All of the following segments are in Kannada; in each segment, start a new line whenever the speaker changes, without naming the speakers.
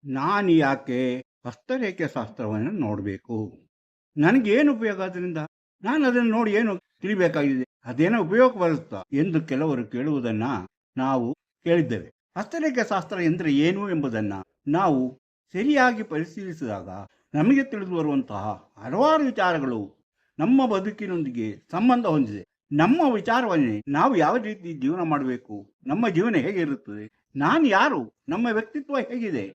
ನಾನು ಯಾಕೆ ಹಸ್ತರೇಖೆ ಶಾಸ್ತ್ರವನ್ನು ನೋಡಬೇಕು? ನನಗೇನು ಉಪಯೋಗ ಅದರಿಂದ? ನಾನು ಅದನ್ನು ನೋಡಿ ಏನು ತಿಳಿಬೇಕಾಗಿದೆ? ಅದೇನೋ ಉಪಯೋಗ ಬರುತ್ತಾ ಎಂದು ಕೆಲವರು ಕೇಳುವುದನ್ನು ನಾವು ಕೇಳಿದ್ದೇವೆ. ಹಸ್ತರೇಖೆ ಶಾಸ್ತ್ರ ಎಂದರೆ ಏನು ಎಂಬುದನ್ನು ನಾವು ಸರಿಯಾಗಿ ಪರಿಶೀಲಿಸಿದಾಗ ನಮಗೆ ತಿಳಿದು ಬರುವಂತಹ ಹಲವಾರು ವಿಚಾರಗಳು ನಮ್ಮ ಬದುಕಿನೊಂದಿಗೆ ಸಂಬಂಧ ಹೊಂದಿದೆ. ನಮ್ಮ ವಿಚಾರವನ್ನೇ ನಾವು ಯಾವ ರೀತಿ ಜೀವನ ಮಾಡಬೇಕು, ನಮ್ಮ ಜೀವನ ಹೇಗಿರುತ್ತದೆ, ನಾನು ಯಾರು, ನಮ್ಮ ವ್ಯಕ್ತಿತ್ವ ಹೇಗಿದೆ,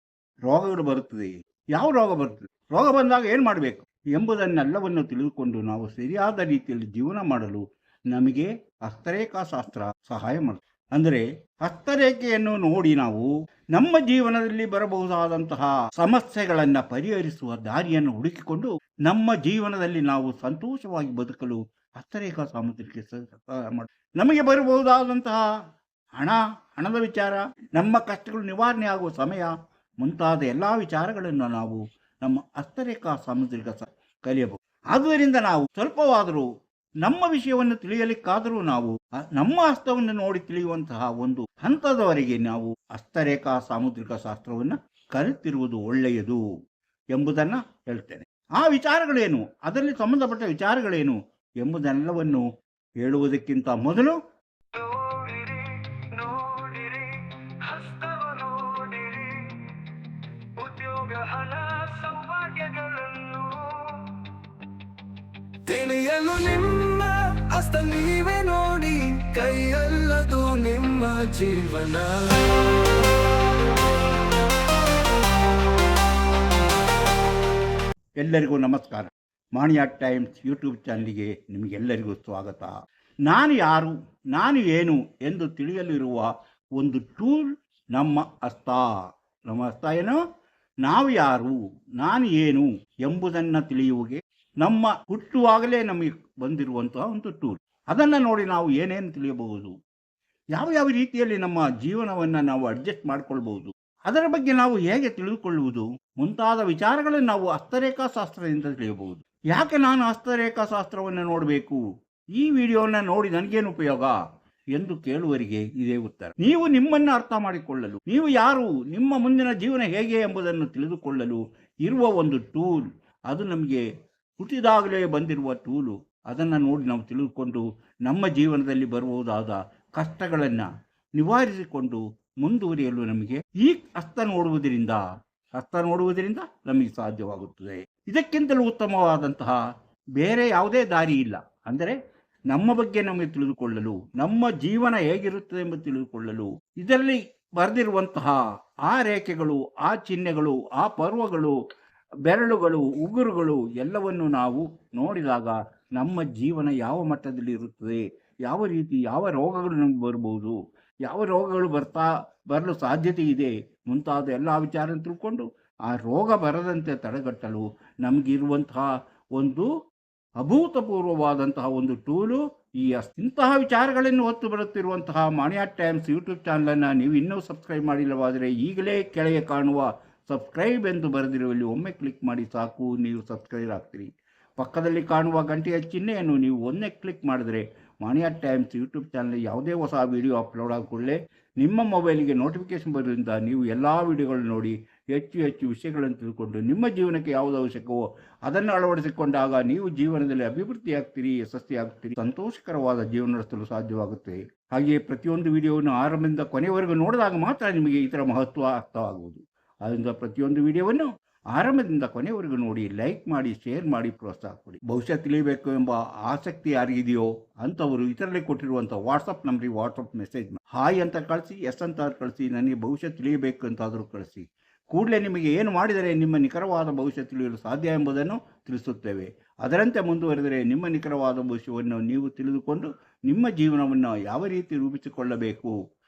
ರೋಗಗಳು ಬರುತ್ತದೆ, ಯಾವ ರೋಗ ಬರುತ್ತದೆ, ರೋಗ ಬಂದಾಗ ಏನು ಮಾಡಬೇಕು ಎಂಬುದನ್ನೆಲ್ಲವನ್ನು ತಿಳಿದುಕೊಂಡು ನಾವು ಸರಿಯಾದ ರೀತಿಯಲ್ಲಿ ಜೀವನ ಮಾಡಲು ನಮಗೆ ಹಸ್ತರೇಖಾಶಾಸ್ತ್ರ ಸಹಾಯ ಮಾಡುತ್ತದೆ. ಅಂದರೆ ಹಸ್ತರೇಖೆಯನ್ನು ನೋಡಿ ನಾವು ನಮ್ಮ ಜೀವನದಲ್ಲಿ ಬರಬಹುದಾದಂತಹ ಸಮಸ್ಯೆಗಳನ್ನು ಪರಿಹರಿಸುವ ದಾರಿಯನ್ನು ಹುಡುಕಿಕೊಂಡು ನಮ್ಮ ಜೀವನದಲ್ಲಿ ನಾವು ಸಂತೋಷವಾಗಿ ಬದುಕಲು ಹಸ್ತರೇಖಾ ಸಾಮುದ್ರಿಕೆ ಸಹಾಯ ಮಾಡುತ್ತದೆ. ನಮಗೆ ಬರಬಹುದಾದಂತಹ ಹಣದ ವಿಚಾರ, ನಮ್ಮ ಕಷ್ಟಗಳು ನಿವಾರಣೆ ಆಗುವ ಸಮಯ ಮುಂತಾದ ಎಲ್ಲ ವಿಚಾರಗಳನ್ನು ನಾವು ನಮ್ಮ ಹಸ್ತರೇಖಾ ಸಾಮುದ್ರಿಕ ಕಲಿಯಬಹುದು. ಆದುದರಿಂದ ನಾವು ಸ್ವಲ್ಪವಾದರೂ ನಮ್ಮ ವಿಷಯವನ್ನು ತಿಳಿಯಲಿಕ್ಕಾದರೂ ನಾವು ನಮ್ಮ ಹಸ್ತವನ್ನು ನೋಡಿ ತಿಳಿಯುವಂತಹ ಒಂದು ಹಂತದವರೆಗೆ ನಾವು ಹಸ್ತರೇಖಾ ಸಾಮುದ್ರಿಕ ಶಾಸ್ತ್ರವನ್ನು ಕಲಿತಿರುವುದು ಒಳ್ಳೆಯದು ಎಂಬುದನ್ನು ಹೇಳ್ತೇನೆ. ಆ ವಿಚಾರಗಳೇನು, ಅದರಲ್ಲಿ ಸಂಬಂಧಪಟ್ಟ ವಿಚಾರಗಳೇನು ಎಂಬುದೆಲ್ಲವನ್ನು ಹೇಳುವುದಕ್ಕಿಂತ ಮೊದಲು
ತಿಳಿಯಲು ನಿಮ್ಮ ಹಸ್ತ ನೀವೇ ನೋಡಿ, ಕೈಯಲ್ಲದು ನಿಮ್ಮ ಜೀವನ.
ಎಲ್ಲರಿಗೂ ನಮಸ್ಕಾರ. ಮಾಣಿಯಾ ಟೈಮ್ಸ್ ಯೂಟ್ಯೂಬ್ ಚಾನಲ್ಗೆ ನಿಮಗೆಲ್ಲರಿಗೂ ಸ್ವಾಗತ. ನಾನು ಯಾರು, ನಾನು ಏನು ಎಂದು ತಿಳಿಯಲಿರುವ ಒಂದು ಟೂಲ್ ನಮ್ಮ ಹಸ್ತ. ನಮ್ಮ ಹಸ್ತ ಏನು? ನಾವು ಯಾರು, ನಾನು ಏನು ಎಂಬುದನ್ನು ತಿಳಿಯುವಿಗೆ ನಮ್ಮ ಹುಟ್ಟುವಾಗಲೇ ನಮಗೆ ಬಂದಿರುವಂತಹ ಒಂದು ಟೂಲ್. ಅದನ್ನು ನೋಡಿ ನಾವು ಏನೇನು ತಿಳಿಯಬಹುದು, ಯಾವ ರೀತಿಯಲ್ಲಿ ನಮ್ಮ ಜೀವನವನ್ನು ನಾವು ಅಡ್ಜಸ್ಟ್ ಮಾಡಿಕೊಳ್ಬಹುದು, ಅದರ ಬಗ್ಗೆ ನಾವು ಹೇಗೆ ತಿಳಿದುಕೊಳ್ಳುವುದು ಮುಂತಾದ ವಿಚಾರಗಳನ್ನು ನಾವು ಹಸ್ತರೇಖಾಶಾಸ್ತ್ರದಿಂದ ತಿಳಿಯಬಹುದು. ಯಾಕೆ ನಾನು ಹಸ್ತರೇಖಾಶಾಸ್ತ್ರವನ್ನು ನೋಡಬೇಕು, ಈ ವಿಡಿಯೋವನ್ನು ನೋಡಿ ನನಗೇನು ಉಪಯೋಗ ಎಂದು ಕೇಳುವರಿಗೆ ಇದೇ ಉತ್ತರ. ನೀವು ನಿಮ್ಮನ್ನು ಅರ್ಥ ಮಾಡಿಕೊಳ್ಳಲು, ನೀವು ಯಾರು, ನಿಮ್ಮ ಮುಂದಿನ ಜೀವನ ಹೇಗೆ ಎಂಬುದನ್ನು ತಿಳಿದುಕೊಳ್ಳಲು ಇರುವ ಒಂದು ಟೂಲ್. ಅದು ನಮಗೆ ಹುಟ್ಟಿದಾಗಲೇ ಬಂದಿರುವ ಟೂಲು. ಅದನ್ನು ನೋಡಿ ನಾವು ತಿಳಿದುಕೊಂಡು ನಮ್ಮ ಜೀವನದಲ್ಲಿ ಬರುವುದಾದ ಕಷ್ಟಗಳನ್ನು ನಿವಾರಿಸಿಕೊಂಡು ಮುಂದುವರಿಯಲು ನಮಗೆ ಈ ಹಸ್ತ ನೋಡುವುದರಿಂದ ನಮಗೆ ಸಾಧ್ಯವಾಗುತ್ತದೆ. ಇದಕ್ಕಿಂತಲೂ ಉತ್ತಮವಾದಂತಹ ಬೇರೆ ಯಾವುದೇ ದಾರಿ ಇಲ್ಲ. ಅಂದರೆ ನಮ್ಮ ಬಗ್ಗೆ ನಮಗೆ ತಿಳಿದುಕೊಳ್ಳಲು, ನಮ್ಮ ಜೀವನ ಹೇಗಿರುತ್ತದೆ ಎಂಬುದು ತಿಳಿದುಕೊಳ್ಳಲು ಇದರಲ್ಲಿ ಬರೆದಿರುವಂತಹ ಆ ರೇಖೆಗಳು, ಆ ಚಿಹ್ನೆಗಳು, ಆ ಪರ್ವಗಳು, ಬೆರಳುಗಳು, ಉಗುರುಗಳು ಎಲ್ಲವನ್ನು ನಾವು ನೋಡಿದಾಗ ನಮ್ಮ ಜೀವನ ಯಾವ ಮಟ್ಟದಲ್ಲಿ ಇರುತ್ತದೆ, ಯಾವ ರೀತಿ, ಯಾವ ರೋಗಗಳು ನಮಗೆ ಬರಬಹುದು, ಯಾವ ರೋಗಗಳು ಬರಲು ಸಾಧ್ಯತೆ ಇದೆ ಮುಂತಾದ ಎಲ್ಲ ವಿಚಾರ ತಿಳ್ಕೊಂಡು ಆ ರೋಗ ಬರದಂತೆ ತಡೆಗಟ್ಟಲು ನಮಗಿರುವಂತಹ ಒಂದು ಅಭೂತಪೂರ್ವವಾದಂತಹ ಒಂದು ಟೂಲು ಇಂತಹ ವಿಚಾರಗಳನ್ನು ಹೊತ್ತು ಬರುತ್ತಿರುವಂತಹ ಮಾಣಿಯಾ ಟೈಮ್ಸ್ ಯೂಟ್ಯೂಬ್ ಚಾನಲನ್ನು ನೀವು ಇನ್ನೂ ಸಬ್ಸ್ಕ್ರೈಬ್ ಮಾಡಿಲ್ಲವಾದರೆ ಈಗಲೇ ಕೆಳಗೆ ಕಾಣುವ ಸಬ್ಸ್ಕ್ರೈಬ್ ಎಂದು ಬರೆದಿರುವಲ್ಲಿ ಒಮ್ಮೆ ಕ್ಲಿಕ್ ಮಾಡಿ ಸಾಕು, ನೀವು ಸಬ್ಸ್ಕ್ರೈಬ್ ಆಗ್ತೀರಿ. ಪಕ್ಕದಲ್ಲಿ ಕಾಣುವ ಗಂಟೆಯ ಚಿಹ್ನೆಯನ್ನು ನೀವು ಒಂದೇ ಕ್ಲಿಕ್ ಮಾಡಿದರೆ ಮಾಣಿಯಾ ಟೈಮ್ಸ್ ಯೂಟ್ಯೂಬ್ ಚಾನಲ್ ಯಾವುದೇ ಹೊಸ ವಿಡಿಯೋ ಅಪ್ಲೋಡ್ ಆದ ಕೂಡಲೇ ನಿಮ್ಮ ಮೊಬೈಲಿಗೆ ನೋಟಿಫಿಕೇಶನ್ ಬರೋದ್ರಿಂದ ನೀವು ಎಲ್ಲ ವಿಡಿಯೋಗಳನ್ನು ನೋಡಿ ಹೆಚ್ಚು ವಿಷಯಗಳನ್ನು ತಿಳ್ಕೊಂಡು ನಿಮ್ಮ ಜೀವನಕ್ಕೆ ಯಾವುದು ಅವಶ್ಯಕವೋ ಅದನ್ನು ಅಳವಡಿಸಿಕೊಂಡಾಗ ನೀವು ಜೀವನದಲ್ಲಿ ಅಭಿವೃದ್ಧಿ ಆಗ್ತೀರಿ, ಯಶಸ್ವಿ ಆಗ್ತೀರಿ, ಸಂತೋಷಕರವಾದ ಜೀವನ ನಡೆಸಲು ಸಾಧ್ಯವಾಗುತ್ತೆ. ಹಾಗೆಯೇ ಪ್ರತಿಯೊಂದು ವಿಡಿಯೋವನ್ನು ಆರಂಭದಿಂದ ಕೊನೆಯವರೆಗೂ ನೋಡಿದಾಗ ಮಾತ್ರ ನಿಮಗೆ ಇದರ ಮಹತ್ವ ಅರ್ಥವಾಗುವುದು. ಆದ್ದರಿಂದ ಪ್ರತಿಯೊಂದು ವಿಡಿಯೋವನ್ನು ಆರಂಭದಿಂದ ಕೊನೆಯವರೆಗೂ ನೋಡಿ, ಲೈಕ್ ಮಾಡಿ, ಶೇರ್ ಮಾಡಿ, ಪ್ರೋತ್ಸಾಹ ಕೊಡಿ. ಭವಿಷ್ಯ ತಿಳಿಯಬೇಕು ಎಂಬ ಆಸಕ್ತಿ ಯಾರಿಗಿದೆಯೋ ಅಂಥವರು ಇದರಲ್ಲಿ ಕೊಟ್ಟಿರುವಂಥ ವಾಟ್ಸಪ್ ನಂಬರಿಗೆ ವಾಟ್ಸಪ್ ಮೆಸೇಜ್ ಹಾಯ್ ಅಂತ ಕಳಿಸಿ, ಎಸ್ ಅಂತ ಕಳಿಸಿ, ನನಗೆ ಭವಿಷ್ಯ ತಿಳಿಯಬೇಕು ಅಂತಾದರೂ ಕಳಿಸಿ. ಕೂಡಲೇ ನಿಮಗೆ ಏನು ಮಾಡಿದರೆ ನಿಮ್ಮ ನಿಖರವಾದ ಭವಿಷ್ಯ ತಿಳಿಯಲು ಸಾಧ್ಯ ಎಂಬುದನ್ನು ತಿಳಿಸುತ್ತೇವೆ. ಅದರಂತೆ ಮುಂದುವರೆದರೆ ನಿಮ್ಮ ನಿಖರವಾದ ಭವಿಷ್ಯವನ್ನು ನೀವು ತಿಳಿದುಕೊಂಡು ನಿಮ್ಮ ಜೀವನವನ್ನು ಯಾವ ರೀತಿ ರೂಪಿಸಿಕೊಳ್ಳಬೇಕು,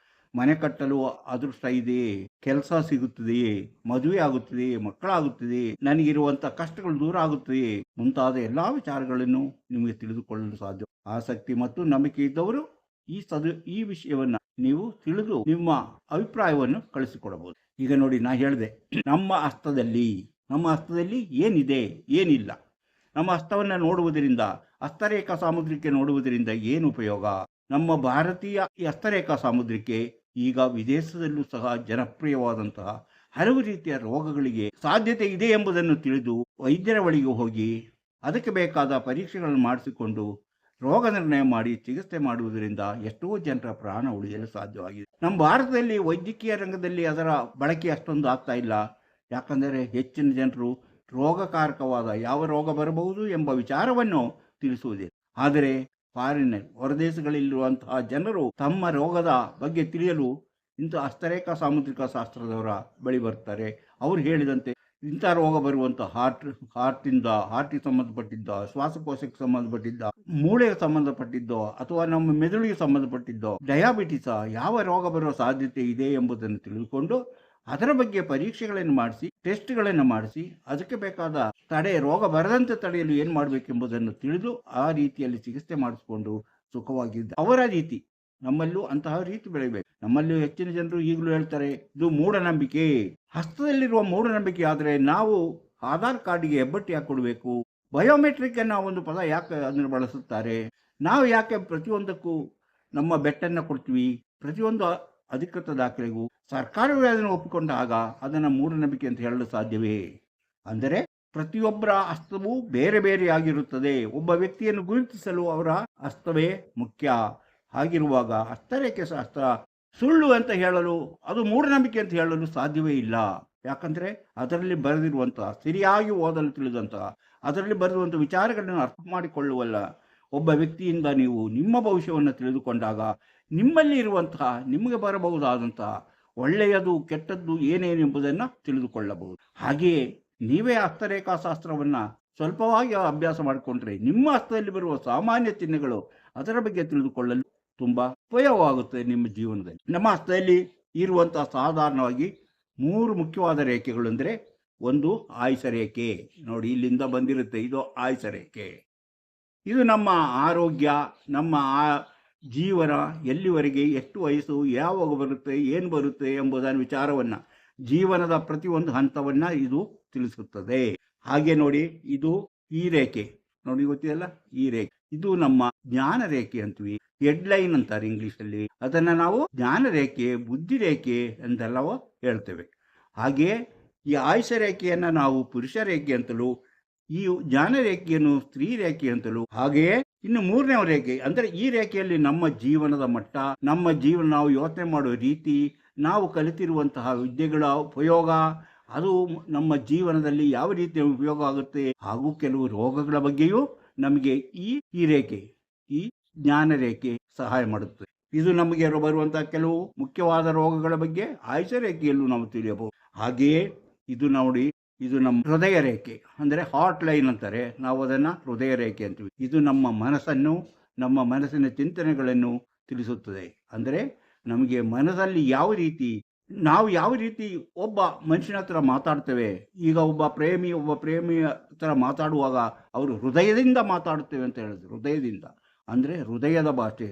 ಮನೆ ಕಟ್ಟಲು ಅದೃಷ್ಟ ಇದೆಯೇ, ಕೆಲಸ ಸಿಗುತ್ತದೆಯೇ, ಮದುವೆ ಆಗುತ್ತದೆಯೇ, ಮಕ್ಕಳಾಗುತ್ತದೆಯೇ, ನನಗಿರುವಂಥ ಕಷ್ಟಗಳು ದೂರ ಆಗುತ್ತದೆಯೇ ಮುಂತಾದ ಎಲ್ಲ ವಿಚಾರಗಳನ್ನು ನಿಮಗೆ ತಿಳಿದುಕೊಳ್ಳಲು ಸಾಧ್ಯ. ಆಸಕ್ತಿ ಮತ್ತು ನಂಬಿಕೆ ಇದ್ದವರು ಈ ವಿಷಯವನ್ನು ನೀವು ತಿಳಿದು ನಿಮ್ಮ ಅಭಿಪ್ರಾಯವನ್ನು ಕಳಿಸಿಕೊಡಬಹುದು. ಈಗ ನೋಡಿ, ನಾ ಹೇಳಿದೆ ನಮ್ಮ ಹಸ್ತದಲ್ಲಿ ಏನಿದೆ, ಏನಿಲ್ಲ. ನಮ್ಮ ಹಸ್ತವನ್ನು ನೋಡುವುದರಿಂದ, ಹಸ್ತರೇಖಾ ಸಾಮುದ್ರಿಕೆ ನೋಡುವುದರಿಂದ ಏನು ಉಪಯೋಗ? ನಮ್ಮ ಭಾರತೀಯ ಹಸ್ತರೇಖಾ ಸಾಮುದ್ರಿಕೆ ಈಗ ವಿದೇಶದಲ್ಲೂ ಸಹ ಜನಪ್ರಿಯವಾದಂತಹ ಹಲವು ರೀತಿಯ ರೋಗಗಳಿಗೆ ಸಾಧ್ಯತೆ ಇದೆ ಎಂಬುದನ್ನು ತಿಳಿದು ವೈದ್ಯರ ಬಳಿಗೆ ಹೋಗಿ ಅದಕ್ಕೆ ಬೇಕಾದ ಪರೀಕ್ಷೆಗಳನ್ನು ಮಾಡಿಸಿಕೊಂಡು ರೋಗ ನಿರ್ಣಯ ಮಾಡಿ ಚಿಕಿತ್ಸೆ ಮಾಡುವುದರಿಂದ ಎಷ್ಟೋ ಜನರ ಪ್ರಾಣ ಉಳಿಯಲು ಸಾಧ್ಯವಾಗಿದೆ. ನಮ್ಮ ಭಾರತದಲ್ಲಿ ವೈದ್ಯಕೀಯ ರಂಗದಲ್ಲಿ ಅದರ ಬಳಕೆ ಅಷ್ಟೊಂದು ಆಗ್ತಾ ಇಲ್ಲ. ಯಾಕಂದರೆ ಹೆಚ್ಚಿನ ಜನರು ರೋಗಕಾರಕವಾದ ಯಾವ ರೋಗ ಬರಬಹುದು ಎಂಬ ವಿಚಾರವನ್ನು ತಿಳಿಸುವುದಿಲ್ಲ. ಆದರೆ ಫಾರಿನರ್ ಹೊರದೇಶಗಳಲ್ಲಿರುವಂತಹ ಜನರು ತಮ್ಮ ರೋಗದ ಬಗ್ಗೆ ತಿಳಿಯಲು ಇಂಥ ಹಸ್ತರೇಖಾ ಸಾಮುದ್ರಿಕ ಶಾಸ್ತ್ರದವರ ಬಳಿ ಬರ್ತಾರೆ. ಅವರು ಹೇಳಿದಂತೆ ಇಂಥ ರೋಗ ಬರುವಂಥ ಹಾರ್ಟಿಗೆ ಸಂಬಂಧಪಟ್ಟಿದ್ದ, ಶ್ವಾಸಕೋಶಕ್ಕೆ ಸಂಬಂಧಪಟ್ಟಿದ್ದ, ಮೂಳೆಗೆ ಸಂಬಂಧಪಟ್ಟಿದ್ದೋ ಅಥವಾ ನಮ್ಮ ಮೆದುಳಿಗೆ ಸಂಬಂಧಪಟ್ಟಿದ್ದೋ, ಡಯಾಬಿಟಿಸ ಯಾವ ರೋಗ ಬರುವ ಸಾಧ್ಯತೆ ಇದೆ ಎಂಬುದನ್ನು ತಿಳಿದುಕೊಂಡು ಅದರ ಬಗ್ಗೆ ಪರೀಕ್ಷೆಗಳನ್ನು ಮಾಡಿಸಿ, ಟೆಸ್ಟ್ಗಳನ್ನು ಮಾಡಿಸಿ, ಅದಕ್ಕೆ ಬೇಕಾದ ರೋಗ ಬರದಂತೆ ತಡೆಯಲು ಏನು ಮಾಡಬೇಕೆಂಬುದನ್ನು ತಿಳಿದು ಆ ರೀತಿಯಲ್ಲಿ ಚಿಕಿತ್ಸೆ ಮಾಡಿಸಿಕೊಂಡು ಸುಖವಾಗಿದ್ದ ಅವರ ರೀತಿ ನಮ್ಮಲ್ಲೂ ಅಂತಹ ರೀತಿ ಬೆಳಿಬೇಕು. ನಮ್ಮಲ್ಲೂ ಹೆಚ್ಚಿನ ಜನರು ಈಗಲೂ ಹೇಳ್ತಾರೆ ಇದು ಮೂಢನಂಬಿಕೆ. ಹಸ್ತದಲ್ಲಿರುವ ಮೂಢನಂಬಿಕೆ ಆದರೆ ನಾವು ಆಧಾರ್ ಕಾರ್ಡ್ಗೆ ಹೆಬ್ಬಟ್ಟಿ ಯಾಕೆ ಕೊಡಬೇಕು? ಬಯೋಮೆಟ್ರಿಕ್ ಅನ್ನೋ ಒಂದು ಪದ ಯಾಕೆ ಅದನ್ನು ಬಳಸುತ್ತಾರೆ? ನಾವು ಯಾಕೆ ಪ್ರತಿಯೊಂದಕ್ಕೂ ನಮ್ಮ ಬೆಟ್ಟನ್ನು ಕೊಡ್ತೀವಿ? ಪ್ರತಿಯೊಂದು ಅಧಿಕೃತ ದಾಖಲೆಗೂ ಸರ್ಕಾರವೇ ಅದನ್ನು ಒಪ್ಪಿಕೊಂಡಾಗ ಅದನ್ನು ಮೂಢನಂಬಿಕೆ ಅಂತ ಹೇಳಲು ಸಾಧ್ಯವೇ? ಅಂದರೆ ಪ್ರತಿಯೊಬ್ಬರ ಹಸ್ತವೂ ಬೇರೆ ಬೇರೆಯಾಗಿರುತ್ತದೆ. ಒಬ್ಬ ವ್ಯಕ್ತಿಯನ್ನು ಗುರುತಿಸಲು ಅವರ ಹಸ್ತವೇ ಮುಖ್ಯ. ಹಾಗಿರುವಾಗ ಹಸ್ತರೇಖೆ ಶಾಸ್ತ್ರ ಸುಳ್ಳು ಅಂತ ಹೇಳಲು, ಅದು ಮೂಢನಂಬಿಕೆ ಅಂತ ಹೇಳಲು ಸಾಧ್ಯವೇ ಇಲ್ಲ. ಯಾಕಂದರೆ ಅದರಲ್ಲಿ ಬರೆದಿರುವಂತಹ, ಸರಿಯಾಗಿ ಓದಲು ತಿಳಿದಂತಹ, ಅದರಲ್ಲಿ ಬರೆದಿರುವಂಥ ವಿಚಾರಗಳನ್ನು ಅರ್ಥ ಮಾಡಿಕೊಳ್ಳುವಲ್ಲ ಒಬ್ಬ ವ್ಯಕ್ತಿಯಿಂದ ನೀವು ನಿಮ್ಮ ಭವಿಷ್ಯವನ್ನು ತಿಳಿದುಕೊಂಡಾಗ ನಿಮ್ಮಲ್ಲಿ ಇರುವಂತಹ, ನಿಮಗೆ ಬರಬಹುದಾದಂತಹ ಒಳ್ಳೆಯದು ಕೆಟ್ಟದ್ದು ಏನೇನು ಎಂಬುದನ್ನು ತಿಳಿದುಕೊಳ್ಳಬಹುದು. ಹಾಗೆಯೇ ನೀವೇ ಹಸ್ತರೇಖಾಶಾಸ್ತ್ರವನ್ನು ಸ್ವಲ್ಪವಾಗಿ ಅಭ್ಯಾಸ ಮಾಡಿಕೊಂಡ್ರೆ ನಿಮ್ಮ ಹಸ್ತದಲ್ಲಿ ಬರುವ ಸಾಮಾನ್ಯ ಚಿಹ್ನೆಗಳು ಅದರ ಬಗ್ಗೆ ತಿಳಿದುಕೊಳ್ಳಲು ತುಂಬ ಉಪಯೋಗವಾಗುತ್ತೆ ನಿಮ್ಮ ಜೀವನದಲ್ಲಿ. ನಮ್ಮ ಹಸ್ತದಲ್ಲಿ ಇರುವಂತಹ ಸಾಧಾರಣವಾಗಿ 3 ಮುಖ್ಯವಾದ ರೇಖೆಗಳು ಅಂದರೆ, ಒಂದು ಆಯುಷ ರೇಖೆ. ನೋಡಿ, ಇಲ್ಲಿಂದ ಬಂದಿರುತ್ತೆ, ಇದು ಆಯುಷ ರೇಖೆ. ಇದು ನಮ್ಮ ಆರೋಗ್ಯ, ನಮ್ಮ ಜೀವನ, ಎಲ್ಲಿವರೆಗೆ, ಎಷ್ಟು ವಯಸ್ಸು, ಯಾವಾಗ ಬರುತ್ತೆ, ಏನು ಬರುತ್ತೆ ಎಂಬುದನ್ನು ವಿಚಾರವನ್ನು, ಜೀವನದ ಪ್ರತಿಯೊಂದು ಹಂತವನ್ನು ಇದು ತಿಳಿಸುತ್ತದೆ. ಹಾಗೆ ನೋಡಿ, ಇದು ಈ ರೇಖೆ ನೋಡಿ, ಗೊತ್ತಿದೆಯಲ್ಲ, ಈ ರೇಖೆ ಇದು ನಮ್ಮ ಜ್ಞಾನ ರೇಖೆ ಅಂತೀವಿ. ಹೆಡ್ಲೈನ್ ಅಂತಾರೆ ಇಂಗ್ಲೀಷಲ್ಲಿ. ಅದನ್ನು ನಾವು ಜ್ಞಾನ ರೇಖೆ, ಬುದ್ಧಿ ರೇಖೆ ಎಂದೆಲ್ಲವೋ ಹೇಳ್ತೇವೆ. ಹಾಗೆಯೇ ಈ ಆಯುಷ ರೇಖೆಯನ್ನು ನಾವು ಪುರುಷ ರೇಖೆ ಅಂತಲೂ, ಈ ಜ್ಞಾನ ರೇಖೆಯನ್ನು ಸ್ತ್ರೀ ರೇಖೆ ಅಂತಲೂ, ಹಾಗೆಯೇ ಇನ್ನು 3ನೇ ರೇಖೆ ಅಂದರೆ ಈ ರೇಖೆಯಲ್ಲಿ ನಮ್ಮ ಜೀವನದ ಮಟ್ಟ, ನಮ್ಮ ಜೀವನ, ನಾವು ಯೋಚನೆ ಮಾಡುವ ರೀತಿ, ನಾವು ಕಲಿತಿರುವಂತಹ ವಿದ್ಯೆಗಳ ಉಪಯೋಗ, ಅದು ನಮ್ಮ ಜೀವನದಲ್ಲಿ ಯಾವ ರೀತಿಯ ಉಪಯೋಗ ಆಗುತ್ತೆ, ಹಾಗೂ ಕೆಲವು ರೋಗಗಳ ಬಗ್ಗೆಯೂ ನಮಗೆ ಈ ರೇಖೆ, ಈ ಜ್ಞಾನ ರೇಖೆ ಸಹಾಯ ಮಾಡುತ್ತದೆ. ಇದು ನಮಗೆ ಬರುವಂತಹ ಕೆಲವು ಮುಖ್ಯವಾದ ರೋಗಗಳ ಬಗ್ಗೆ ಆಯುಷ ರೇಖೆಯಲ್ಲೂ ನಾವು ತಿಳಿಯಬಹುದು. ಹಾಗೆಯೇ ಇದು ನೋಡಿ, ಇದು ನಮ್ಮ ಹೃದಯ ರೇಖೆ ಅಂದರೆ ಹಾರ್ಟ್ ಲೈನ್ ಅಂತಾರೆ, ನಾವು ಅದನ್ನು ಹೃದಯ ರೇಖೆ ಅಂತೀವಿ. ಇದು ನಮ್ಮ ಮನಸ್ಸನ್ನು, ನಮ್ಮ ಮನಸ್ಸಿನ ಚಿಂತನೆಗಳನ್ನು ತಿಳಿಸುತ್ತದೆ. ಅಂದರೆ ನಮಗೆ ಮನಸ್ಸಲ್ಲಿ ನಾವು ಯಾವ ರೀತಿ ಒಬ್ಬ ಮನುಷ್ಯನ ಹತ್ರ ಮಾತಾಡ್ತೇವೆ. ಈಗ ಒಬ್ಬ ಪ್ರೇಮಿಯ ಹತ್ರ ಮಾತಾಡುವಾಗ ಅವರು ಹೃದಯದಿಂದ ಮಾತಾಡುತ್ತೇವೆ ಅಂತ ಹೇಳಿದ್ರು. ಹೃದಯದಿಂದ ಅಂದರೆ ಹೃದಯದ ಭಾಷೆ,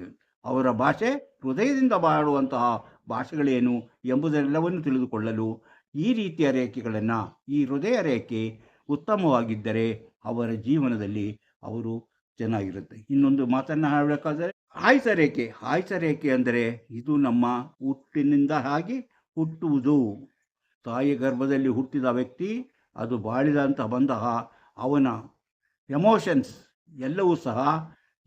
ಅವರ ಭಾಷೆ ಹೃದಯದಿಂದ ಬಾಳುವಂತಹ ಭಾಷೆಗಳೇನು ಎಂಬುದೆಲ್ಲವನ್ನು ತಿಳಿದುಕೊಳ್ಳಲು ಈ ರೀತಿಯ ರೇಖೆಗಳನ್ನು, ಈ ಹೃದಯ ರೇಖೆ ಉತ್ತಮವಾಗಿದ್ದರೆ ಅವರ ಜೀವನದಲ್ಲಿ ಅವರು ಚೆನ್ನಾಗಿರುತ್ತೆ. ಇನ್ನೊಂದು ಮಾತನ್ನು ಹೇಳಬೇಕಾದರೆ ಆಯುಷ ರೇಖೆ ಅಂದರೆ ಇದು ನಮ್ಮ ಹುಟ್ಟಿನಿಂದ ಹುಟ್ಟುವುದು. ತಾಯಿ ಗರ್ಭದಲ್ಲಿ ಹುಟ್ಟಿದ ವ್ಯಕ್ತಿ, ಅದು ಬಾಳಿದಂತ ಬಂತಹ ಅವನ ಎಮೋಷನ್ಸ್ ಎಲ್ಲವೂ ಸಹ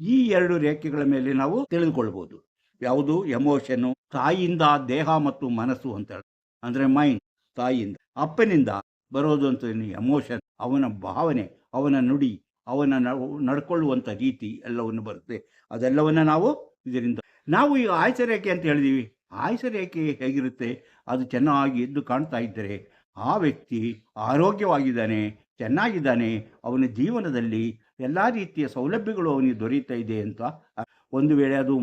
ಈ 2 ರೇಖೆಗಳ ಮೇಲೆ ನಾವು ತಿಳಿದುಕೊಳ್ಬೋದು. ಯಾವುದು ಎಮೋಷನ್ನು? ತಾಯಿಯಿಂದ ದೇಹ ಮತ್ತು ಮನಸ್ಸು ಅಂತ ಹೇಳಿ, ಅಂದರೆ ಮೈಂಡ್ ತಾಯಿಯಿಂದ. ಅಪ್ಪನಿಂದ ಬರೋದು ಅಂತ ಎಮೋಷನ್, ಅವನ ಭಾವನೆ, ಅವನ ನುಡಿ, ಅವನ ನಡ್ಕೊಳ್ಳುವಂಥ ರೀತಿ ಎಲ್ಲವನ್ನು ಬರುತ್ತೆ. ಅದೆಲ್ಲವನ್ನು ನಾವು ಈ ಆಯುಷ ರೇಖೆ ಅಂತ ಹೇಳಿದೀವಿ. ಆಯುಷ ರೇಖೆ ಹೇಗಿರುತ್ತೆ? ಅದು ಚೆನ್ನಾಗಿ ಎದ್ದು ಕಾಣ್ತಾ ಇದ್ದರೆ ಆ ವ್ಯಕ್ತಿ ಆರೋಗ್ಯವಾಗಿದ್ದಾನೆ, ಚೆನ್ನಾಗಿದ್ದಾನೆ, ಅವನ ಜೀವನದಲ್ಲಿ ಎಲ್ಲ ರೀತಿಯ ಸೌಲಭ್ಯಗಳು ಅವನಿಗೆ ದೊರೆಯುತ್ತಾ ಇದೆ ಅಂತ. ಒಂದು ವೇಳೆ ಅದು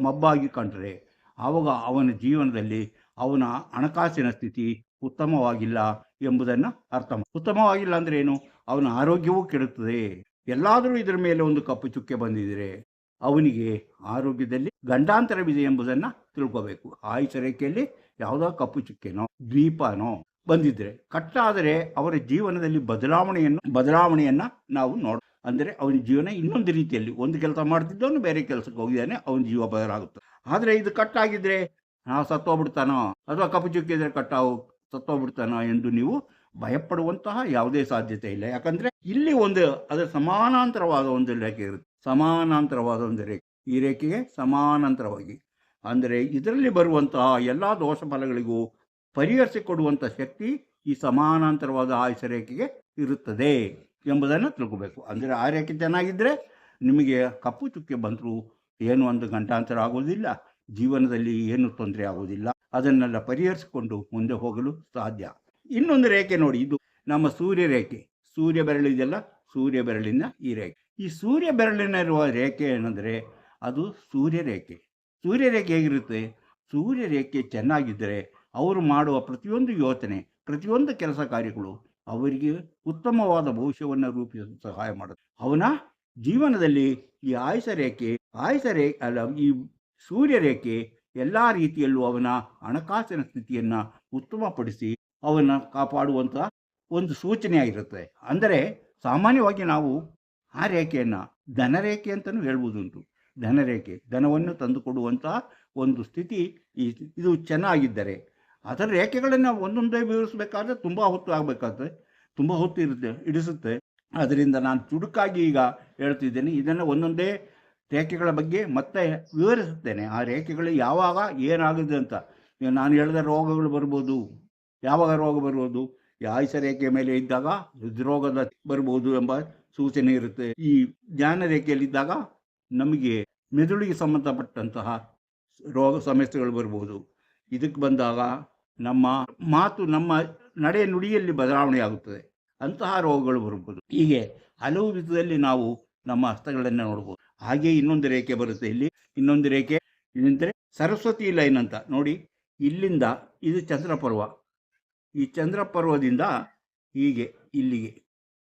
ಮಬ್ಬಾಗಿ ಕಂಡ್ರೆ ಆವಾಗ ಅವನ ಜೀವನದಲ್ಲಿ ಅವನ ಹಣಕಾಸಿನ ಸ್ಥಿತಿ ಉತ್ತಮವಾಗಿಲ್ಲ ಎಂಬುದನ್ನು ಉತ್ತಮವಾಗಿಲ್ಲ ಅಂದರೆ ಏನು? ಅವನ ಆರೋಗ್ಯವೂ ಕೆಡುತ್ತದೆ. ಎಲ್ಲಾದರೂ ಇದರ ಮೇಲೆ ಒಂದು ಕಪ್ಪು ಚುಕ್ಕೆ ಬಂದಿದ್ದರೆ ಅವನಿಗೆ ಆರೋಗ್ಯದಲ್ಲಿ ಗಂಡಾಂತರವಿದೆ ಎಂಬುದನ್ನು ತಿಳ್ಕೋಬೇಕು. ಆಯುಷ ರೇಖೆಯಲ್ಲಿ ಯಾವುದೋ ಕಪ್ಪು ಚುಕ್ಕೆನೋ ದ್ವೀಪನೋ ಬಂದಿದ್ದರೆ, ಕಟ್ಟಾದರೆ ಅವರ ಜೀವನದಲ್ಲಿ ಬದಲಾವಣೆಯನ್ನು ನಾವು ಅಂದರೆ ಅವನ ಜೀವನ ಇನ್ನೊಂದು ರೀತಿಯಲ್ಲಿ, ಒಂದು ಕೆಲಸ ಮಾಡ್ತಿದ್ದವನು ಬೇರೆ ಕೆಲಸಕ್ಕೆ ಹೋಗಿದ್ದಾನೆ, ಅವನ ಜೀವ ಬದಲಾಗುತ್ತೆ. ಆದರೆ ಇದು ಕಟ್ಟಾಗಿದ್ದರೆ ನಾವು ಸತ್ತೋಗ್ಬಿಡ್ತಾನೋ, ಅಥವಾ ಕಪ್ಪು ಚುಕ್ಕಿದ್ರೆ ಸತ್ತೋಗ್ಬಿಡ್ತಾನ ಎಂದು ನೀವು ಭಯಪಡುವಂತಹ ಯಾವುದೇ ಸಾಧ್ಯತೆ ಇಲ್ಲ. ಯಾಕಂದರೆ ಇಲ್ಲಿ ಅದರ ಸಮಾನಾಂತರವಾದ ಒಂದು ರೇಖೆ ಇರುತ್ತೆ, ಸಮಾನಾಂತರವಾದ ಒಂದು ರೇಖೆ. ಈ ರೇಖೆಗೆ ಸಮಾನಾಂತರವಾಗಿ ಅಂದರೆ ಇದರಲ್ಲಿ ಬರುವಂತಹ ಎಲ್ಲ ದೋಷ ಫಲಗಳಿಗೂ ಪರಿಹರಿಸಿಕೊಡುವಂಥ ಶಕ್ತಿ ಈ ಸಮಾನಾಂತರವಾದ ಆಯುಷ ರೇಖೆಗೆ ಇರುತ್ತದೆ ಎಂಬುದನ್ನು ತಿಳ್ಕೋಬೇಕು. ಅಂದರೆ ಆ ರೇಖೆ ಚೆನ್ನಾಗಿದ್ದರೆ ನಿಮಗೆ ಕಪ್ಪು ಚುಕ್ಕೆ ಬಂದರೂ ಏನು ಒಂದು ಗಂಟಾಂತರ ಆಗೋದಿಲ್ಲ, ಜೀವನದಲ್ಲಿ ಏನು ತೊಂದರೆ ಆಗೋದಿಲ್ಲ. ಅದನ್ನೆಲ್ಲ ಪರಿಹರಿಸಿಕೊಂಡು ಮುಂದೆ ಹೋಗಲು ಸಾಧ್ಯ. ಇನ್ನೊಂದು ರೇಖೆ ನೋಡಿ, ಇದು ನಮ್ಮ ಸೂರ್ಯ ರೇಖೆ. ಸೂರ್ಯ ಬೆರಳಿದೆಯಲ್ಲ, ಸೂರ್ಯ ಬೆರಳಿನ ಈ ರೇಖೆ. ಈ ಸೂರ್ಯ ಬೆರಳಿನಲ್ಲಿರುವ ರೇಖೆ ಏನಂದರೆ ಅದು ಸೂರ್ಯ ರೇಖೆ. ಸೂರ್ಯ ರೇಖೆ ಹೇಗಿರುತ್ತೆ? ಸೂರ್ಯ ರೇಖೆ ಚೆನ್ನಾಗಿದ್ದರೆ ಅವರು ಮಾಡುವ ಪ್ರತಿಯೊಂದು ಯೋಚನೆ, ಪ್ರತಿಯೊಂದು ಕೆಲಸ ಕಾರ್ಯಗಳು ಅವರಿಗೆ ಉತ್ತಮವಾದ ಭವಿಷ್ಯವನ್ನು ರೂಪಿಸಲು ಸಹಾಯ ಮಾಡುತ್ತೆ. ಅವನ ಜೀವನದಲ್ಲಿ ಈ ಆಯುಷ ರೇಖೆ ಅಲ್ಲ, ಈ ಸೂರ್ಯ ರೇಖೆ ಎಲ್ಲ ರೀತಿಯಲ್ಲೂ ಅವನ ಹಣಕಾಸಿನ ಸ್ಥಿತಿಯನ್ನು ಉತ್ತಮಪಡಿಸಿ ಅವನ್ನ ಕಾಪಾಡುವಂಥ ಒಂದು ಸೂಚನೆಯಾಗಿರುತ್ತೆ. ಅಂದರೆ ಸಾಮಾನ್ಯವಾಗಿ ನಾವು ಆ ರೇಖೆಯನ್ನು ಧನರೇಖೆ ಅಂತಲೂ ಹೇಳ್ಬೋದುಂಟು. ಧನರೇಖೆ, ಧನವನ್ನು ತಂದುಕೊಡುವಂಥ ಒಂದು ಸ್ಥಿತಿ ಇದು ಚೆನ್ನಾಗಿದ್ದರೆ. ಅದರ ರೇಖೆಗಳನ್ನು ಒಂದೊಂದೇ ವಿವರಿಸಬೇಕಾದ್ರೆ ತುಂಬ ಹೊತ್ತು ಆಗಬೇಕಾದ್ರೆ ತುಂಬ ಹೊತ್ತು ಹಿಡಿಸುತ್ತೆ. ಅದರಿಂದ ನಾನು ಚುರುಕಾಗಿ ಈಗ ಹೇಳ್ತಿದ್ದೇನೆ. ಇದನ್ನು ಒಂದೊಂದೇ ರೇಖೆಗಳ ಬಗ್ಗೆ ಮತ್ತೆ ವಿವರಿಸುತ್ತೇನೆ. ಆ ರೇಖೆಗಳು ಯಾವಾಗ ಏನಾಗಿದೆ ಅಂತ. ನಾನು ಹೇಳಿದ ರೋಗಗಳು ಬರ್ಬೋದು. ಯಾವಾಗ ರೋಗ ಬರ್ಬೋದು? ಈ ಆಯುಷ ರೇಖೆಯ ಮೇಲೆ ಇದ್ದಾಗ ಹೃದ್ರೋಗದ ಬರ್ಬೋದು ಎಂಬ ಸೂಚನೆ ಇರುತ್ತೆ. ಈ ಜ್ಞಾನ ರೇಖೆಯಲ್ಲಿದ್ದಾಗ ನಮಗೆ ಮೆದುಳಿಗೆ ಸಂಬಂಧಪಟ್ಟಂತಹ ರೋಗ ಸಮಸ್ಯೆಗಳು ಬರ್ಬೋದು. ಇದಕ್ಕೆ ಬಂದಾಗ ನಮ್ಮ ಮಾತು, ನಮ್ಮ ನಡೆ ನುಡಿಯಲ್ಲಿ ಬದಲಾವಣೆ ಆಗುತ್ತದೆ, ಅಂತಹ ರೋಗಗಳು ಬರ್ಬೋದು. ಹೀಗೆ ಹಲವು ವಿಧದಲ್ಲಿ ನಾವು ನಮ್ಮ ಹಸ್ತಗಳನ್ನು ನೋಡ್ಬೋದು. ಹಾಗೆ ಇನ್ನೊಂದು ರೇಖೆ ಬರುತ್ತೆ. ಇಲ್ಲಿ ಇನ್ನೊಂದು ರೇಖೆ ಏನಂದರೆ ಸರಸ್ವತಿ ಲೈನ್ ಅಂತ ನೋಡಿ. ಇಲ್ಲಿಂದ ಇದು ಚಂದ್ರಪರ್ವ, ಈ ಚಂದ್ರಪರ್ವದಿಂದ ಹೀಗೆ ಇಲ್ಲಿಗೆ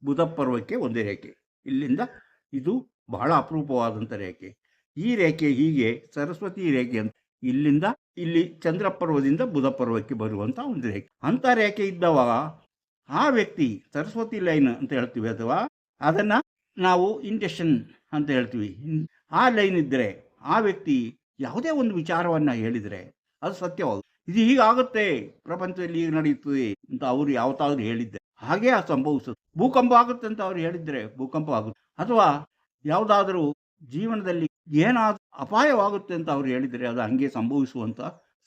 ಬುಧ ಪರ್ವಕ್ಕೆ ಒಂದು ರೇಖೆ. ಇಲ್ಲಿಂದ ಇದು ಬಹಳ ಅಪರೂಪವಾದಂಥ ರೇಖೆ. ಈ ರೇಖೆ ಹೀಗೆ ಸರಸ್ವತಿ ರೇಖೆ ಅಂತ ಇಲ್ಲಿಂದ ಇಲ್ಲಿ ಚಂದ್ರಪರ್ವದಿಂದ ಬುಧ ಪರ್ವಕ್ಕೆ ಬರುವಂಥ ಒಂದು ರೇಖೆ. ಅಂಥ ರೇಖೆ ಇದ್ದವಾಗ ಆ ವ್ಯಕ್ತಿ ಸರಸ್ವತಿ ಲೈನ್ ಅಂತ ಹೇಳ್ತೀವಿ, ಅಥವಾ ಅದನ್ನು ನಾವು ಇಂಟೆನ್ಷನ್ ಅಂತ ಹೇಳ್ತೀವಿ. ಆ ಲೈನ್ ಇದ್ದರೆ ಆ ವ್ಯಕ್ತಿ ಯಾವುದೇ ಒಂದು ವಿಚಾರವನ್ನು ಹೇಳಿದರೆ ಅದು ಸತ್ಯವಾಗುತ್ತೆ. ಇದು ಹೀಗಾಗುತ್ತೆ, ಪ್ರಪಂಚದಲ್ಲಿ ಈಗ ನಡೆಯುತ್ತದೆ ಅಂತ ಅವರು ಯಾವತ್ತಾದ್ರೂ ಹೇಳಿದ್ದೆ ಹಾಗೆ ಅದು ಸಂಭವಿಸುತ್ತೆ. ಭೂಕಂಪ ಆಗುತ್ತೆ ಅಂತ ಅವ್ರು ಹೇಳಿದರೆ ಭೂಕಂಪ ಆಗುತ್ತೆ. ಅಥವಾ ಯಾವುದಾದ್ರೂ ಜೀವನದಲ್ಲಿ ಏನಾದರೂ ಅಪಾಯವಾಗುತ್ತೆ ಅಂತ ಅವ್ರು ಹೇಳಿದರೆ ಅದು ಹಂಗೆ ಸಂಭವಿಸುವಂಥ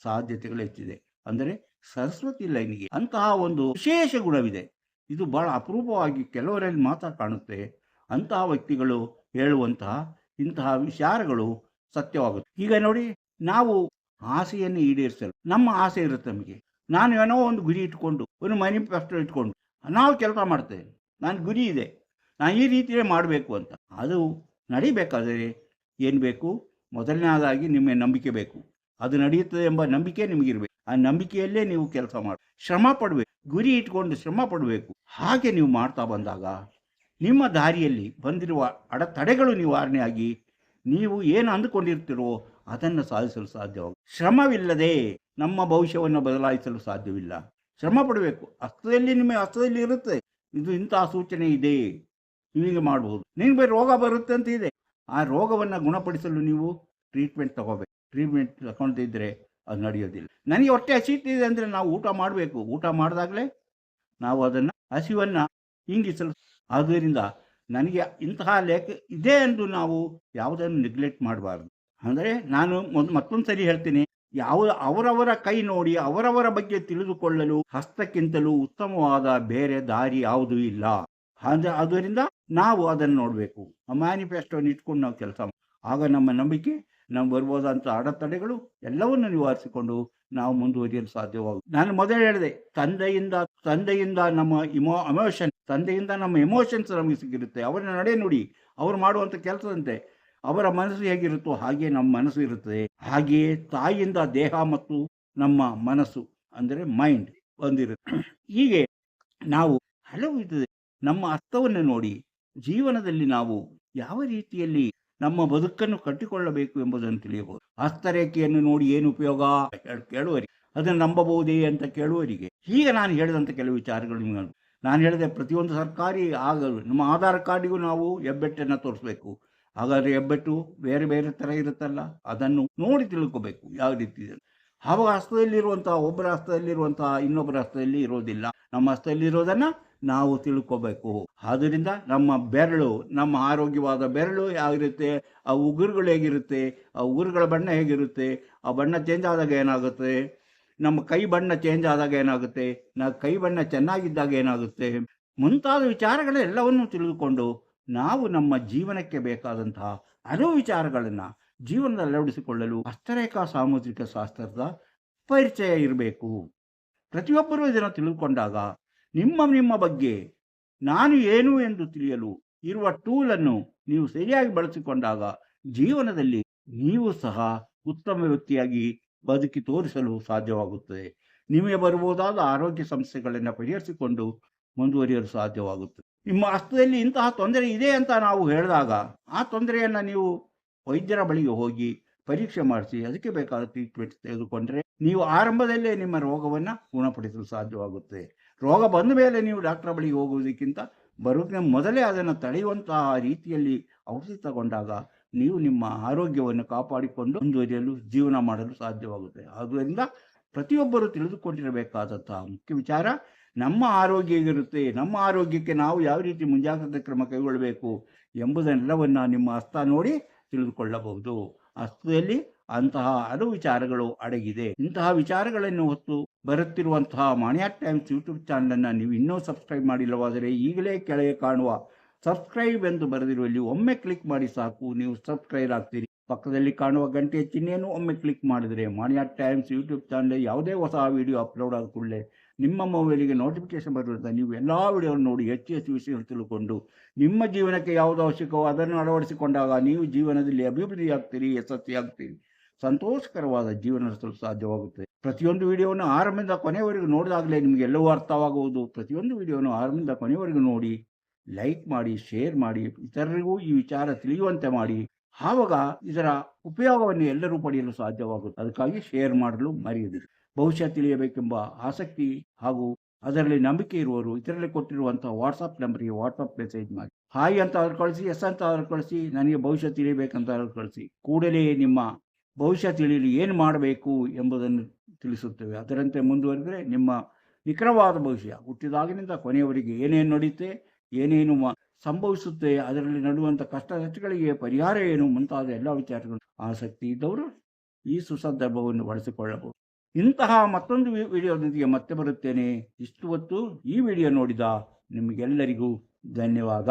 ಸಾಧ್ಯತೆಗಳು ಹೆಚ್ಚಿದೆ. ಅಂದರೆ ಸರಸ್ವತಿ ಲೈನಿಗೆ ಅಂತಹ ಒಂದು ವಿಶೇಷ ಗುಣವಿದೆ. ಇದು ಬಹಳ ಅಪರೂಪವಾಗಿ ಕೆಲವರಲ್ಲಿ ಮಾತ್ರ ಕಾಣುತ್ತೆ. ಅಂತಹ ವ್ಯಕ್ತಿಗಳು ಹೇಳುವಂತಹ ಇಂತಹ ವಿಚಾರಗಳು ಸತ್ಯವಾಗುತ್ತೆ. ಈಗ ನೋಡಿ, ನಾವು ಆಸೆಯನ್ನು ಈಡೇರಿಸಲು ನಮ್ಮ ಆಸೆ ಇರುತ್ತೆ ನಮಗೆ. ನಾನು ಏನೋ ಒಂದು ಗುರಿ ಇಟ್ಕೊಂಡು, ಒಂದು ಮ್ಯಾನಿಫೆಸ್ಟೋ ಇಟ್ಕೊಂಡು ನಾವು ಕೆಲಸ ಮಾಡ್ತೇವೆ. ನನ್ನ ಗುರಿ ಇದೆ, ನಾನು ಈ ರೀತಿಯೇ ಮಾಡಬೇಕು ಅಂತ. ಅದು ನಡಿಬೇಕಾದರೆ ಏನು ಬೇಕು? ಮೊದಲನೇದಾಗಿ ನಿಮ್ಮ ನಂಬಿಕೆ ಬೇಕು. ಅದು ನಡೆಯುತ್ತದೆ ಎಂಬ ನಂಬಿಕೆ ನಿಮಗಿರಬೇಕು. ಆ ನಂಬಿಕೆಯಲ್ಲೇ ನೀವು ಕೆಲಸ ಮಾಡಿ ಶ್ರಮ ಪಡಬೇಕು. ಗುರಿ ಇಟ್ಕೊಂಡು ಶ್ರಮ ಪಡಬೇಕು. ಹಾಗೆ ನೀವು ಮಾಡ್ತಾ ಬಂದಾಗ ನಿಮ್ಮ ದಾರಿಯಲ್ಲಿ ಬಂದಿರುವ ಅಡೆತಡೆಗಳು ನಿವಾರಣೆಯಾಗಿ ನೀವು ಏನು ಅಂದುಕೊಂಡಿರ್ತೀರೋ ಅದನ್ನು ಸಾಧಿಸಲು ಸಾಧ್ಯವಾಗುತ್ತೆ. ಶ್ರಮವಿಲ್ಲದೆ ನಮ್ಮ ಭವಿಷ್ಯವನ್ನು ಬದಲಾಯಿಸಲು ಸಾಧ್ಯವಿಲ್ಲ. ಶ್ರಮ ಪಡಬೇಕು. ನಿಮ್ಮ ಹಸ್ತದಲ್ಲಿ ಇರುತ್ತೆ, ಇದು ಇಂತಹ ಸೂಚನೆ ಇದೆ, ನೀವೀಗ ಮಾಡ್ಬೋದು. ನಿಮಗೆ ರೋಗ ಬರುತ್ತೆ ಅಂತ ಇದೆ, ಆ ರೋಗವನ್ನು ಗುಣಪಡಿಸಲು ನೀವು ಟ್ರೀಟ್ಮೆಂಟ್ ತಗೋಬೇಕು. ಟ್ರೀಟ್ಮೆಂಟ್ ತಗೊಳ್ತಿದ್ರೆ ಅದು ನಡೆಯೋದಿಲ್ಲ. ನನಗೆ ಹೊಟ್ಟೆ ಹಸಿತಿದೆ ಅಂದರೆ ನಾವು ಊಟ ಮಾಡಬೇಕು. ಊಟ ಮಾಡಿದಾಗಲೇ ನಾವು ಅದನ್ನು ಹಸಿವನ್ನು ಇಂಗಿಸಲು. ಆದ್ದರಿಂದ ನನಗೆ ಇಂತಹ ಲೇಖ ಇದೆ ಎಂದು ನಾವು ಯಾವುದನ್ನು ನೆಗ್ಲೆಕ್ಟ್ ಮಾಡಬಾರ್ದು. ಅಂದರೆ ನಾನು ಮತ್ತೊಂದು ಸರಿ ಹೇಳ್ತೀನಿ, ಅವರವರ ಕೈ ನೋಡಿ ಅವರವರ ಬಗ್ಗೆ ತಿಳಿದುಕೊಳ್ಳಲು ಹಸ್ತಕ್ಕಿಂತಲೂ ಉತ್ತಮವಾದ ಬೇರೆ ದಾರಿ ಯಾವುದೂ ಇಲ್ಲ. ಆದ್ದರಿಂದ ನಾವು ಅದನ್ನು ನೋಡಬೇಕು. ಆ ಮ್ಯಾನಿಫೆಸ್ಟೋನ ಇಟ್ಕೊಂಡು ನಾವು ಕೆಲಸ ಆಗ ನಮ್ಮ ನಂಬಿಕೆ, ನಮ್ಗೆ ಬರ್ಬೋದಂಥ ಅಡೆತಡೆಗಳು ಎಲ್ಲವನ್ನು ನಿವಾರಿಸಿಕೊಂಡು ನಾವು ಮುಂದುವರಿಯಲು ಸಾಧ್ಯವಾಗುತ್ತೆ. ನಾನು ಮೊದಲು ಹೇಳಿದೆ, ತಂದೆಯಿಂದ ನಮ್ಮ ಎಮೋಷನ್, ತಂದೆಯಿಂದ ನಮ್ಮ ಎಮೋಷನ್ಸ್ ನಮಗೆ ಸಿಗಿರುತ್ತೆ. ಅವರ ನಡೆ ನುಡಿ, ಅವರು ಮಾಡುವಂಥ ಕೆಲಸದಂತೆ ಅವರ ಮನಸ್ಸು ಹೇಗಿರುತ್ತೋ ಹಾಗೆ ನಮ್ಮ ಮನಸ್ಸು ಇರುತ್ತದೆ. ಹಾಗೆಯೇ ತಾಯಿಯಿಂದ ದೇಹ ಮತ್ತು ನಮ್ಮ ಮನಸ್ಸು ಅಂದರೆ ಮೈಂಡ್ ಹೊಂದಿರುತ್ತೆ. ಹೀಗೆ ನಾವು ಹಲವು ವಿಧದ ನಮ್ಮ ಅರ್ಥವನ್ನು ನೋಡಿ ಜೀವನದಲ್ಲಿ ನಾವು ಯಾವ ರೀತಿಯಲ್ಲಿ ನಮ್ಮ ಬದುಕನ್ನು ಕಟ್ಟಿಕೊಳ್ಳಬೇಕು ಎಂಬುದನ್ನು ತಿಳಿಯಬಹುದು. ಹಸ್ತರೇಖೆಯನ್ನು ನೋಡಿ ಏನು ಉಪಯೋಗ ಕೇಳುವರಿಗೆ, ಅದನ್ನು ನಂಬಬಹುದೇ ಅಂತ ಕೇಳುವರಿಗೆ ಹೀಗೆ ನಾನು ಹೇಳಿದಂಥ ಕೆಲವು ವಿಚಾರಗಳು ನಿಮಗೆ. ನಾನು ಹೇಳಿದೆ, ಪ್ರತಿಯೊಂದು ಸರ್ಕಾರಿ ನಮ್ಮ ಆಧಾರ್ ಕಾರ್ಡಿಗೂ ನಾವು ಹೆಬ್ಬೆಟ್ಟನ್ನು ತೋರಿಸ್ಬೇಕು. ಹಾಗಾದರೆ ಹೆಬ್ಬೆಟ್ಟು ಬೇರೆ ಬೇರೆ ಥರ ಇರುತ್ತಲ್ಲ, ಅದನ್ನು ನೋಡಿ ತಿಳ್ಕೋಬೇಕು ಯಾವ ರೀತಿ ಇದೆ. ಆವಾಗ ಹಸ್ತದಲ್ಲಿರುವಂತಹ ಒಬ್ಬರ ಹಸ್ತದಲ್ಲಿರುವಂತಹ ಇನ್ನೊಬ್ಬರ ಹಸ್ತದಲ್ಲಿ ಇರೋದಿಲ್ಲ. ನಮ್ಮ ಹಸ್ತದಲ್ಲಿರೋದನ್ನು ನಾವು ತಿಳ್ಕೋಬೇಕು. ಆದ್ದರಿಂದ ನಮ್ಮ ಬೆರಳು, ನಮ್ಮ ಆರೋಗ್ಯವಾದ ಬೆರಳು ಹೇಗಿರುತ್ತೆ, ಆ ಉಗುರುಗಳು ಹೇಗಿರುತ್ತೆ, ಆ ಉಗುರುಗಳ ಬಣ್ಣ ಹೇಗಿರುತ್ತೆ, ಆ ಬಣ್ಣ ಚೇಂಜ್ ಆದಾಗ ಏನಾಗುತ್ತೆ, ನಮ್ಮ ಕೈ ಬಣ್ಣ ಚೇಂಜ್ ಆದಾಗ ಏನಾಗುತ್ತೆ, ಕೈ ಬಣ್ಣ ಚೆನ್ನಾಗಿದ್ದಾಗ ಏನಾಗುತ್ತೆ, ಮುಂತಾದ ವಿಚಾರಗಳೆಲ್ಲವನ್ನು ತಿಳಿದುಕೊಂಡು ನಾವು ನಮ್ಮ ಜೀವನಕ್ಕೆ ಬೇಕಾದಂತಹ ಹಲವು ವಿಚಾರಗಳನ್ನು ಜೀವನದಲ್ಲಿ ಅಳವಡಿಸಿಕೊಳ್ಳಲು ಹಸ್ತರೇಖಾ ಸಾಮುದ್ರಿಕ ಶಾಸ್ತ್ರದ ಪರಿಚಯ ಇರಬೇಕು. ಪ್ರತಿಯೊಬ್ಬರೂ ಇದನ್ನು ತಿಳಿದುಕೊಂಡಾಗ ನಿಮ್ಮ ಬಗ್ಗೆ ನಾನು ಏನು ಎಂದು ತಿಳಿಯಲು ಇರುವ ಟೂಲನ್ನು ನೀವು ಸರಿಯಾಗಿ ಬಳಸಿಕೊಂಡಾಗ ಜೀವನದಲ್ಲಿ ನೀವು ಸಹ ಉತ್ತಮ ವ್ಯಕ್ತಿಯಾಗಿ ಬದುಕಿ ತೋರಿಸಲು ಸಾಧ್ಯವಾಗುತ್ತದೆ. ನಿಮಗೆ ಬರಬಹುದಾದ ಆರೋಗ್ಯ ಸಮಸ್ಯೆಗಳನ್ನು ಪರಿಹರಿಸಿಕೊಂಡು ಮುಂದುವರಿಯಲು ಸಾಧ್ಯವಾಗುತ್ತದೆ. ನಿಮ್ಮ ಹಸ್ತದಲ್ಲಿ ಇಂತಹ ತೊಂದರೆ ಇದೆ ಅಂತ ನಾವು ಹೇಳಿದಾಗ ಆ ತೊಂದರೆಯನ್ನು ನೀವು ವೈದ್ಯರ ಬಳಿಗೆ ಹೋಗಿ ಪರೀಕ್ಷೆ ಮಾಡಿಸಿ ಅದಕ್ಕೆ ಬೇಕಾದ ಟ್ರೀಟ್ಮೆಂಟ್ ತೆಗೆದುಕೊಂಡ್ರೆ ನೀವು ಆರಂಭದಲ್ಲೇ ನಿಮ್ಮ ರೋಗವನ್ನು ಗುಣಪಡಿಸಲು ಸಾಧ್ಯವಾಗುತ್ತೆ. ರೋಗ ಬಂದ ಮೇಲೆ ನೀವು ಡಾಕ್ಟರ್ ಬಳಿಗೆ ಹೋಗುವುದಕ್ಕಿಂತ ಬರೋದಕ್ಕೆ ಮೊದಲೇ ಅದನ್ನು ತಡೆಯುವಂತಹ ರೀತಿಯಲ್ಲಿ ಔಷಧಿ ತಗೊಂಡಾಗ ನೀವು ನಿಮ್ಮ ಆರೋಗ್ಯವನ್ನು ಕಾಪಾಡಿಕೊಂಡು ಮುಂದುವರಿಯಲು ಜೀವನ ಮಾಡಲು ಸಾಧ್ಯವಾಗುತ್ತೆ. ಆದ್ದರಿಂದ ಪ್ರತಿಯೊಬ್ಬರು ತಿಳಿದುಕೊಂಡಿರಬೇಕಾದಂತಹ ಮುಖ್ಯ ವಿಚಾರ ನಮ್ಮ ಆರೋಗ್ಯ ಹೇಗಿರುತ್ತೆ, ನಮ್ಮ ಆರೋಗ್ಯಕ್ಕೆ ನಾವು ಯಾವ ರೀತಿ ಮುಂಜಾಗ್ರತಾ ಕ್ರಮ ಕೈಗೊಳ್ಳಬೇಕು ಎಂಬುದೆಲ್ಲವನ್ನು ನಿಮ್ಮ ಹಸ್ತ ನೋಡಿ ತಿಳಿದುಕೊಳ್ಳಬಹುದು. ಹಸ್ತದಲ್ಲಿ ಅಂತಹ ಹಲವು ವಿಚಾರಗಳು ಅಡಗಿದೆ. ಇಂತಹ ವಿಚಾರಗಳನ್ನು ಹೊತ್ತು ಬರುತ್ತಿರುವಂತಹ ಮಾಣಿಯಾಕ್ ಟೈಮ್ಸ್ ಯೂಟ್ಯೂಬ್ ಚಾನಲನ್ನು ನೀವು ಇನ್ನೂ ಸಬ್ಸ್ಕ್ರೈಬ್ ಮಾಡಿಲ್ಲವಾದರೆ ಈಗಲೇ ಕೆಳಗೆ ಕಾಣುವ ಸಬ್ಸ್ಕ್ರೈಬ್ ಎಂದು ಬರೆದಿರುವಲ್ಲಿ ಒಮ್ಮೆ ಕ್ಲಿಕ್ ಮಾಡಿ ಸಾಕು, ನೀವು ಸಬ್ಸ್ಕ್ರೈಬ್ ಆಗ್ತೀರಿ. ಪಕ್ಕದಲ್ಲಿ ಕಾಣುವ ಗಂಟೆಯ ಚಿಹ್ನೆಯನ್ನು ಒಮ್ಮೆ ಕ್ಲಿಕ್ ಮಾಡಿದರೆ ಮಾಣಿಯಾಕ್ ಟೈಮ್ಸ್ ಯೂಟ್ಯೂಬ್ ಚಾನಲ್ ಯಾವುದೇ ಹೊಸ ವಿಡಿಯೋ ಅಪ್ಲೋಡ್ ಆದ ಕೂಡಲೇ ನಿಮ್ಮ ಮೊಬೈಲಿಗೆ ನೋಟಿಫಿಕೇಶನ್ ಬರುತ್ತದೆ. ನೀವು ಎಲ್ಲ ವಿಡಿಯೋವನ್ನು ನೋಡಿ ಹೆಚ್ಚು ವಿಷಯಗಳು ತಿಳ್ಕೊಂಡು ನಿಮ್ಮ ಜೀವನಕ್ಕೆ ಯಾವುದು ಅವಶ್ಯಕವೋ ಅದನ್ನು ಅಳವಡಿಸಿಕೊಂಡಾಗ ನೀವು ಜೀವನದಲ್ಲಿ ಅಭಿವೃದ್ಧಿಯಾಗ್ತೀರಿ, ಯಶಸ್ವಿಯಾಗ್ತೀರಿ, ಸಂತೋಷಕರವಾದ ಜೀವನ ನಡೆಸಲು ಸಾಧ್ಯವಾಗುತ್ತದೆ. ಪ್ರತಿಯೊಂದು ವಿಡಿಯೋವನ್ನು ಆರಂಭದಿಂದ ಕೊನೆಯವರೆಗೂ ನೋಡಿದಾಗಲೇ ನಿಮಗೆ ಎಲ್ಲವೂ ಅರ್ಥವಾಗುವುದು. ಪ್ರತಿಯೊಂದು ವಿಡಿಯೋವನ್ನು ಆರಂಭದಿಂದ ಕೊನೆಯವರೆಗೂ ನೋಡಿ, ಲೈಕ್ ಮಾಡಿ, ಶೇರ್ ಮಾಡಿ, ಇತರರಿಗೂ ಈ ವಿಚಾರ ತಿಳಿಯುವಂತೆ ಮಾಡಿ. ಆವಾಗ ಇದರ ಉಪಯೋಗವನ್ನು ಎಲ್ಲರೂ ಪಡೆಯಲು ಸಾಧ್ಯವಾಗುತ್ತೆ. ಅದಕ್ಕಾಗಿ ಶೇರ್ ಮಾಡಲು ಮರೆಯದಿರಿ. ಭವಿಷ್ಯ ತಿಳಿಯಬೇಕೆಂಬ ಆಸಕ್ತಿ ಹಾಗೂ ಅದರಲ್ಲಿ ನಂಬಿಕೆ ಇರುವವರು ಇದರಲ್ಲಿ ಕೊಟ್ಟಿರುವಂತಹ ವಾಟ್ಸಪ್ ನಂಬರ್ಗೆ ವಾಟ್ಸಪ್ ಮೆಸೇಜ್ ಮಾಡಿ. ಹಾಯ್ ಅಂತ ಅವ್ರು ಕಳಿಸಿ, ಎಸ್ ಅಂತ ಅವ್ರು ಕಳಿಸಿ, ನನಗೆ ಭವಿಷ್ಯ ತಿಳಿಯಬೇಕಂತ ಅವ್ರು ಕಳಿಸಿ. ಕೂಡಲೇ ನಿಮ್ಮ ಭವಿಷ್ಯ ತಿಳಿಯಲು ಏನು ಮಾಡಬೇಕು ಎಂಬುದನ್ನು ತಿಳಿಸುತ್ತೇವೆ. ಅದರಂತೆ ಮುಂದುವರೆದರೆ ನಿಮ್ಮ ನಿಖರವಾದ ಭವಿಷ್ಯ ಹುಟ್ಟಿದಾಗಿನಿಂದ ಕೊನೆಯವರೆಗೆ ಏನೇನು ನಡೆಯುತ್ತೆ, ಏನೇನು ಸಂಭವಿಸುತ್ತೆ, ಅದರಲ್ಲಿ ನಡುವಂಥ ಕಷ್ಟ ನಷ್ಟಗಳಿಗೆ ಪರಿಹಾರ ಏನು ಮುಂತಾದ ಎಲ್ಲ ವಿಚಾರಗಳು ಆಸಕ್ತಿ ಇದ್ದವರು ಈ ಸುಸಂದರ್ಭವನ್ನು ಬಳಸಿಕೊಳ್ಳಬಹುದು. ಇಂತಹ ಮತ್ತೊಂದು ವಿಡಿಯೋದೊಂದಿಗೆ ಮತ್ತೆ ಬರುತ್ತೇನೆ. ಇಷ್ಟು ಹೊತ್ತು ಈ ವಿಡಿಯೋ ನೋಡಿದ ನಿಮಗೆಲ್ಲರಿಗೂ ಧನ್ಯವಾದ.